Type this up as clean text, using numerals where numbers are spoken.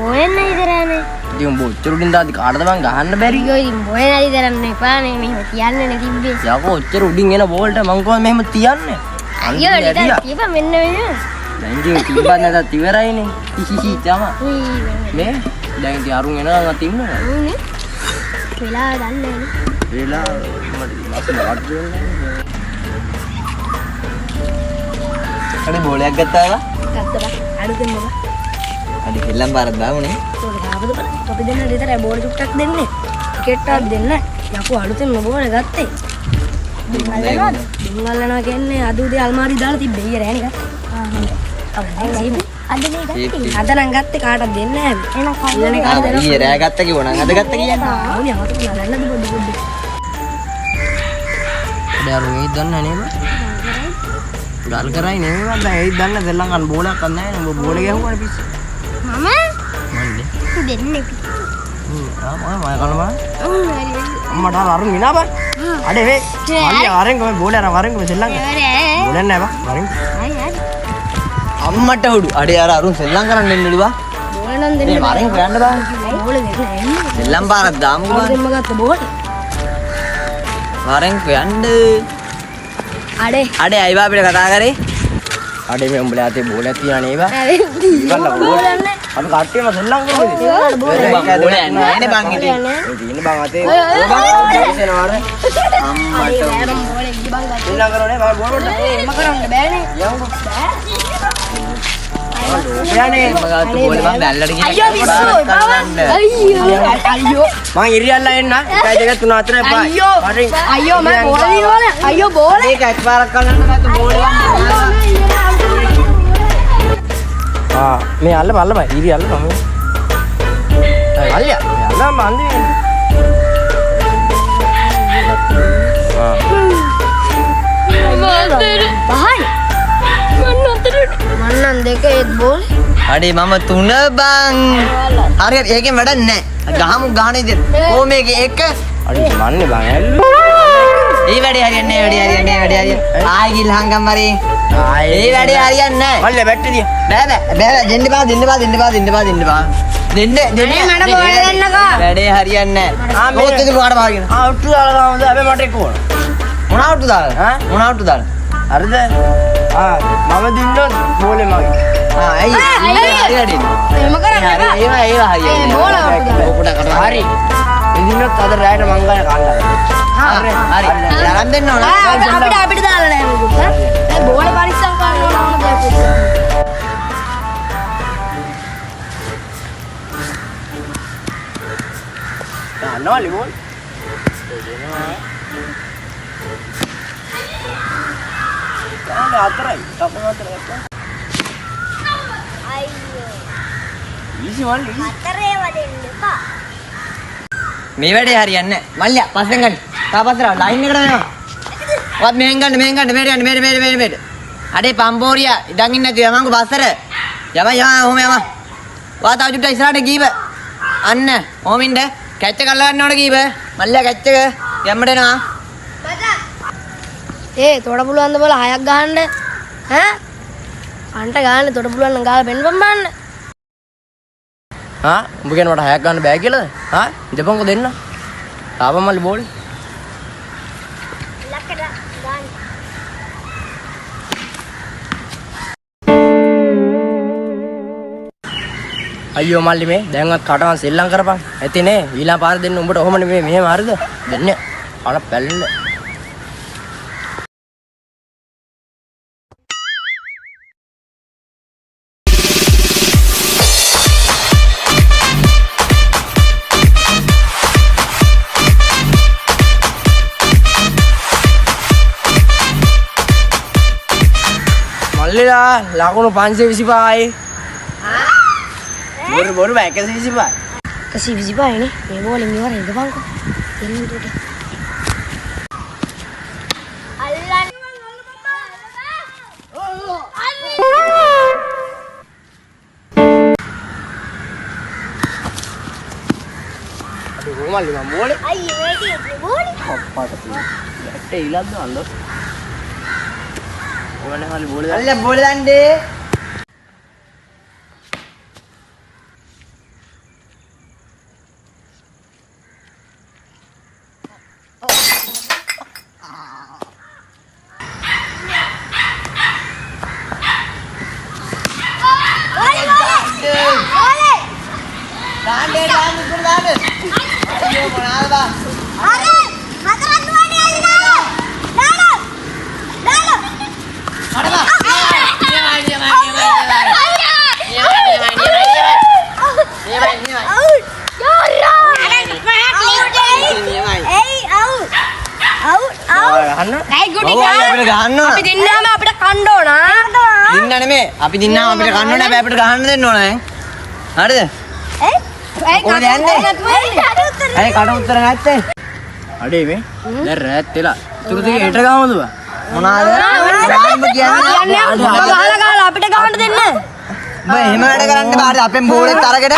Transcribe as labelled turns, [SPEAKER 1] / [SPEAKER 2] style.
[SPEAKER 1] බොයන්න ඉදරන්නේ.
[SPEAKER 2] ඉතින් ඔච්චර උඩින් දාද්දි කාටද මං ගහන්න බැරි?
[SPEAKER 1] අයියෝ ඉතින් බොයන්න ඉදරන්න එපා නේ මෙහෙම තියන්නේ නේ තිබ්බේ.
[SPEAKER 2] යකෝ ඔච්චර උඩින් එන බෝල්ට මං කොහොමද මෙහෙම තියන්නේ?
[SPEAKER 1] අයියෝ ටිකක් තියපන් මෙන්න මෙහෙම.
[SPEAKER 2] දැන් ඉතින් තිබ්බත් නැතත් ඉවරයිනේ. හිහිහි තමයි. මේ දැන් ඉතින් අරුන් එනවා නම් තින්නවා.
[SPEAKER 1] උනේ. වෙලා දන්නේ නේ.
[SPEAKER 2] වෙලා මට වත් වෙන්නේ. අනේ බෝලයක් ගත්තාද?
[SPEAKER 1] ගත්තා. අලුතෙන් මොකද?
[SPEAKER 2] අද කෙල්ලන් බාරක් දාමුනේ.
[SPEAKER 1] ඒක ආවද බලන්න. අපි දෙන්න විතර බෝල චුට්ටක් දෙන්නේ. ටිකට් එකක් දෙන්න. යකෝ අලුතෙන් බෝල ගත්තේ. දුංගල්ලනවා කියන්නේ අද උදේ අල්මාරි දාලා තිබ්බේ ඊයේ රෑ නේ ගත්තා. අද නේ ගත්තේ. අද නම් ගත්තේ කාටවත් දෙන්නේ නැහැ. එහෙනම් කල්ලානේ කාටද දෙනවා?
[SPEAKER 2] ඊයේ රෑ ගත්ත කිව්වනම් අද ගත්ත කියන්නේ.
[SPEAKER 1] ඕනේ අමතක නරන්නද පොඩ්ඩ.
[SPEAKER 2] දැන් මේ දන්නේ නේද? ගල් කරයි නෙමෙයි මම දැන් ඒත් දන්නේ දෙල්ලන් ගන්න බෝලයක් ගන්න නැහැ නේ. උඹ බෝලේ ගැහුවානේ පිස්සු.
[SPEAKER 1] මම දෙන්නේ.
[SPEAKER 2] මම කනවා. අම්මට අරුන් ඉනා බං. අඩේ වේ. අල්ලි අරෙන් කොහේ බෝලේ අරන් වරෙන් කොහේ සෙල්ලම් කරන්නේ. බෝලෙන් නැහැ බං. වරෙන්. අම්මට උඩු. අඩේ අර අරුන් සෙල්ලම් කරන්න එන්නලු බං.
[SPEAKER 1] බෝල නම් දෙන්නේ.
[SPEAKER 2] වරෙන් හොයන්න බං.
[SPEAKER 1] බෝල දෙන්නේ.
[SPEAKER 2] සෙල්ලම් පාරක් දාමු බං.
[SPEAKER 1] දෙන්න ගත්ත බෝල.
[SPEAKER 2] වරෙන් හොයන්න. අඩේ අයිවා අපිට කතා කරේ. අඩේ මේ උඹලා අතේ බෝලයක් තියනා නේ බං. බෝල නැහැ. අපි කට්ටියම සෙල්ලම් කරමුද? බෝලයක් නැහැ නේ බං ඉතින්. ඒ තියෙන බං අතේ. ඕ බං දෙසෙනවා අර. අම්මට
[SPEAKER 1] බෝලේ ගිය බං ගත්තා.
[SPEAKER 2] සෙල්ලම් කරන්නේ බං බෝල වලට.
[SPEAKER 1] එම කරන්න බෑනේ.
[SPEAKER 2] යමුකෝ. යන්නේ මගාත් බෝලේ බං දැල්ලට ගිහින්.
[SPEAKER 1] අයියෝ විස්සෝ බං. අයියෝ.
[SPEAKER 2] මං ඉරියල්ලා එන්න. 1 2 3 4 5.
[SPEAKER 1] අයියෝ. අයියෝ මම බෝල දිනවනේ. අයියෝ බෝල.
[SPEAKER 2] ඒක එක්පාරක් කරන්න ගත්ත බෝලේ මේ අල්ල බල්ල ඉරි අල්ල මම අල්ල අල්ල මන්දි
[SPEAKER 1] මන්නන් දෙක ඒත් බෝල්
[SPEAKER 2] අඩේ මම 3 බං හරියට ඒකෙන් වැඩක් නැහැ ගහමු ගහන ඉතින් කො මේක එක අඩේ මන්නේ බං ඇල්ලු ඒ වැඩේ හරියන්නේ ආයි ගිල් හංගම් මරේ ඒ වැඩේ හරියන්නේ නැහැ මල්ලේ බැට්ටි බෑ දෙන්න බා දෙන්න
[SPEAKER 1] මට බෝල දෙන්නකෝ
[SPEAKER 2] වැඩේ හරියන්නේ නැහැ මොකද ඉතින් මොකට බාගෙන අවුට්ටු දාලා ගාමද අපි මට එක්ක ඕන මොන අවුට්ටු දාලා මොන අවුට්ටු දාලා හරිද මම දින්නොත් බෝලේ මගේ ඇයි හරි
[SPEAKER 1] එම කරන්නේ
[SPEAKER 2] ඒවා හරියන්නේ
[SPEAKER 1] බෝල
[SPEAKER 2] ඔකට කට හරි ඉදින්නොත් අද රැයට මං ගාන කන්න හරි යරන් දෙන්න ඕන
[SPEAKER 1] අපිට දාලා නැහැ මොකද බෝල පරිස්සම් කරන්න ඕන දෙයක්
[SPEAKER 2] නෝලි බෝල් කාලේ අතරයි තපන අතරයි
[SPEAKER 1] අයියෝ
[SPEAKER 2] ඊසි වල්ලි
[SPEAKER 1] අතරේ වදින්න එපා
[SPEAKER 2] මේ වැඩේ හරියන්නේ නැහැ මල්ලියා පස්සෙන් ගන්න තාපස්සට ලයින් එකට යනවා වත් මෙහෙන් ගන්න මෙහෙට අඩේ පම්පෝරියා ඉඳන් ඉන්න නැති යමංගු පස්සට යම ඔහොම යම වා තාව චුට්ටක් ඉස්සරහට ගීප අන්න ඔහොමින්ද කැච්ච කරලා ගන්න ඕන කීප මල්ලියා කැච්ච එක යම්මට එනවා
[SPEAKER 1] තොට පුළුවන්ද බල 6ක් ගහන්න ඈ අන්ට ගහන්න තොට පුළුවන් නම් ගාලා පෙන්වන්න බලන්න
[SPEAKER 2] උඹ කියන මට 6ක් ගන්න බෑ කියලාද ඉඳපන්කෝ දෙන්න තාපන් මල්ලි බෝල්
[SPEAKER 1] ලක්කට ගන්න
[SPEAKER 2] අයියෝ මල්ලි මේ දැන්වත් කටවන් සෙල්ලම් කරපන් ඇතිනේ ඊළඟ පාර දෙන්න උඹට ඔහොම නෙමෙයි මෙහෙම හරිද දෙන්න අර පැල්ලෙන්න මල්ලිලා ලකුණු 525යි බොරු බෑ 125
[SPEAKER 1] 125 නේ මේ බෝලෙන් ඉවර ඉඳපන්කෝ දෙන්න උඩට අල්ලන්න
[SPEAKER 2] අද කොහමද මම බෝලේ
[SPEAKER 1] අයියෝ මේකේ බෝලේ
[SPEAKER 2] අප්පාට ඇටේ ඉලක්ද අන්න ඕනේ මල්ලි බෝලේ දාන්න. අල්ල බෝලේ දාන්නේ. මේ බෝලේ මල්ලි. අයියෝ. ඊසි වල්ලි.
[SPEAKER 1] අතරේ වදින්න එපා.
[SPEAKER 2] අල්ල බෝලේ දාන්නේ. අල්ල බෝලේ දාන්නේ. අල්ල බෝලේ දාන්නේ. අල්ල බෝලේ දාන්නේ. අල්ල බෝලේ දාන්නේ. දාන්න දාන්න. අයියෝ මොනවාද බා?
[SPEAKER 1] හතරක් දුවන්නේ අද දාලා.
[SPEAKER 2] අරබා.
[SPEAKER 1] අපි දින්නාම අපිට කන්න ඕන.
[SPEAKER 2] දින්න නෙමෙයි. අපි දින්නාම අපිට කන්න ඕනේ. හැබැයි අපිට ගහන්න දෙන්න ඕන දැන්. හරිද? කොහෙද යන්නේ? ඇයි කට උත්තර නැත්තේ?
[SPEAKER 3] අඩේ මේ දැන් රෑත් වෙලා. තුරු දෙක හෙට ගාමද බා?
[SPEAKER 2] මොනවාද? ගාන්න කියන්නේ.
[SPEAKER 1] ගහලා අපිට ගහන්න දෙන්න.
[SPEAKER 2] බෑ එහෙම වැඩ කරන්න බෑ. අපෙන් බෝලෙත් අරගෙන